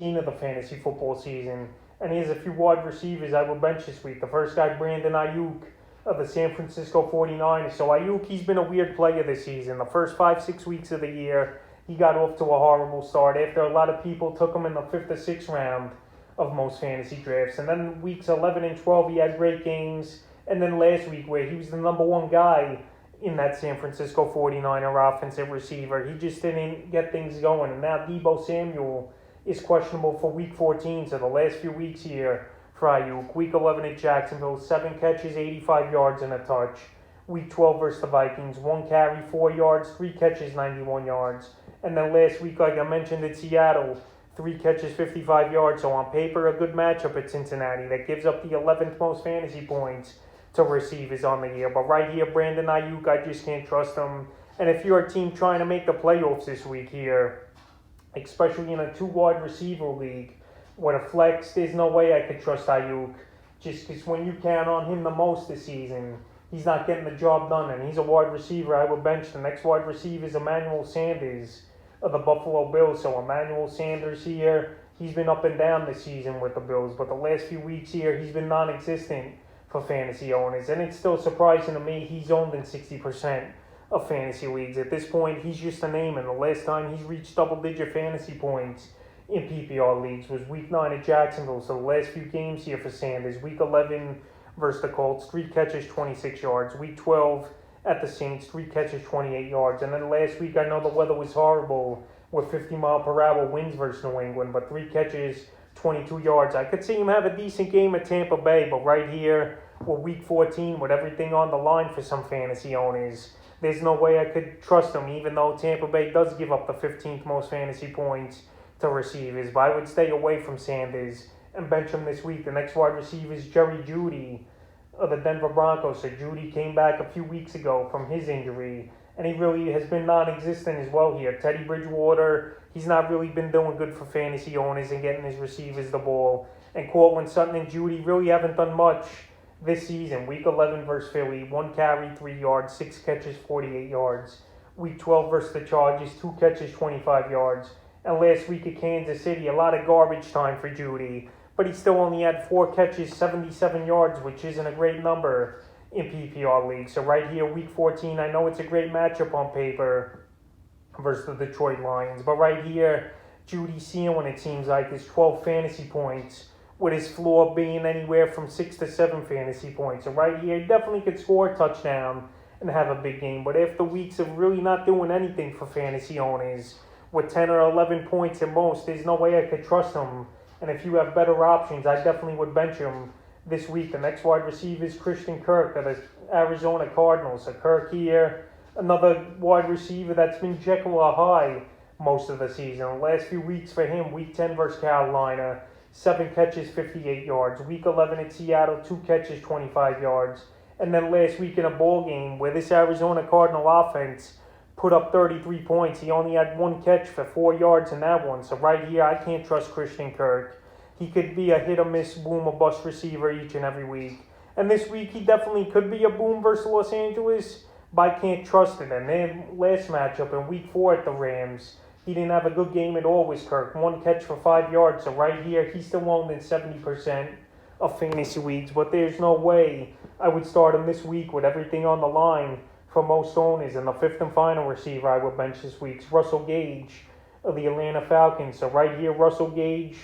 of the fantasy football season. And here's a few wide receivers I will bench this week. The first guy, Brandon Naiuk of the San Francisco 49ers. So Naiuk, he's been a weird player this season. The first 5-6 weeks of the year, he got off to a horrible start after a lot of people took him in the 5th or 6th round of most fantasy drafts. And then weeks 11 and 12, he had great games. And then last week, where he was the number one guy in that San Francisco 49er offensive receiver, he just didn't get things going. And now Deebo Samuel is questionable for Week 14, so the last few weeks here for Ayuk. Week 11 at Jacksonville, 7 catches, 85 yards and a touch. Week 12 versus the Vikings, 1 carry, 4 yards, 3 catches, 91 yards. And then last week, like I mentioned, at Seattle, 3 catches, 55 yards. So on paper, a good matchup at Cincinnati that gives up the 11th most fantasy points to receivers on the year. But right here, Brandon Naiuk, I just can't trust him. And if you're a team trying to make the playoffs this week here, especially in a 2-wide receiver league with a flex, there's no way I could trust Ayuk. Just because when you count on him the most this season, he's not getting the job done, and he's a wide receiver I would bench. The next wide receiver is Emmanuel Sanders of the Buffalo Bills. So Emmanuel Sanders here, he's been up and down this season with the Bills, but the last few weeks here, he's been non-existent for fantasy owners, and it's still surprising to me he's owned in 60% of fantasy leagues. At this point, he's just a name, and the last time he's reached double-digit fantasy points in PPR leagues was Week 9 at Jacksonville. So the last few games here for Sanders, Week 11 versus the Colts, 3 catches, 26 yards. Week 12 at the Saints, 3 catches, 28 yards. And then last week, I know the weather was horrible with 50-mile-per-hour winds versus New England, but 3 catches, 22 yards. I could see him have a decent game at Tampa Bay, but right here, with Week 14, with everything on the line for some fantasy owners, there's no way I could trust him, even though Tampa Bay does give up the 15th most fantasy points to receivers. But I would stay away from Sanders and bench him this week. The next wide receiver is Judy of the Denver Broncos. So Judy came back a few weeks ago from his injury, and he really has been non-existent as well here. Teddy Bridgewater, he's not really been doing good for fantasy owners and getting his receivers the ball. And Cortland Sutton and Judy really haven't done much this season. Week 11 versus Philly, 1 carry, 3 yards, 6 catches, 48 yards. Week 12 versus the Chargers, 2 catches, 25 yards. And last week at Kansas City, a lot of garbage time for Judy, but he still only had 4 catches, 77 yards, which isn't a great number in PPR leagues. So right here, Week 14, I know it's a great matchup on paper versus the Detroit Lions, but right here, Judy's ceiling, it seems like, is 12 fantasy points, with his floor being anywhere from 6 to 7 fantasy points. So right here, he definitely could score a touchdown and have a big game. But after weeks of really not doing anything for fantasy owners, with 10 or 11 points at most, there's no way I could trust him. And if you have better options, I definitely would bench him this week. The next wide receiver is Christian Kirk of the Arizona Cardinals. So Kirk here, another wide receiver that's been Jekyll or Hyde most of the season. The last few weeks for him, Week 10 versus Carolina, 7 catches, 58 yards. Week 11 at Seattle, 2 catches, 25 yards. And then last week in a ball game where this Arizona Cardinal offense put up 33 points, he only had 1 catch for 4 yards in that one. So right here, I can't trust Christian Kirk. He could be a hit-or-miss, boom-or-bust receiver each and every week. And this week, he definitely could be a boom versus Los Angeles, but I can't trust it. And then last matchup in Week 4 at the Rams, he didn't have a good game at all with Kirk. 1 catch for 5 yards. So right here, he's still owned in 70% of fantasy leagues. But there's no way I would start him this week with everything on the line for most owners. And the 5th and final receiver I would bench this week is Russell Gage of the Atlanta Falcons. So right here, Russell Gage,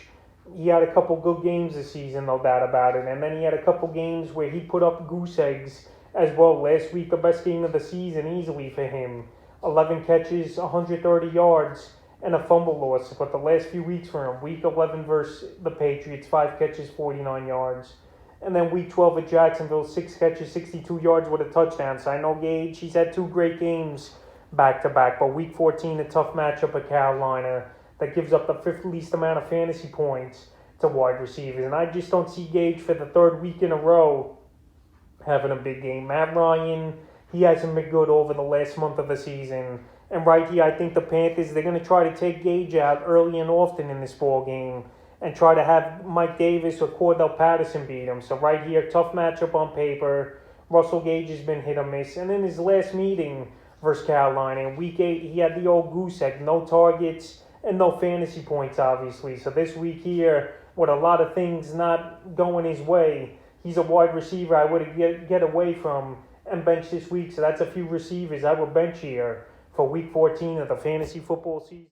he had a couple good games this season, no doubt about it. And then he had a couple games where he put up goose eggs as well. Last week, the best game of the season easily for him. 11 catches, 130 yards, and a fumble loss. But the last few weeks for him, Week 11 versus the Patriots, 5 catches, 49 yards. And then Week 12 at Jacksonville, 6 catches, 62 yards with a touchdown. So I know Gage, he's had 2 great games back-to-back. But Week 14, a tough matchup at Carolina that gives up the 5th least amount of fantasy points to wide receivers. And I just don't see Gage for the 3rd week in a row having a big game. Matt Ryan, he hasn't been good over the last month of the season. And right here, I think the Panthers, they're going to try to take Gage out early and often in this ball game and try to have Mike Davis or Cordell Patterson beat him. So right here, tough matchup on paper. Russell Gage has been hit or miss. And in his last meeting versus Carolina, in Week 8, he had the old goose egg, no targets and no fantasy points, obviously. So this week here, with a lot of things not going his way, he's a wide receiver I would get away from and bench this week. So that's a few receivers I would bench here for week 14 of the fantasy football season.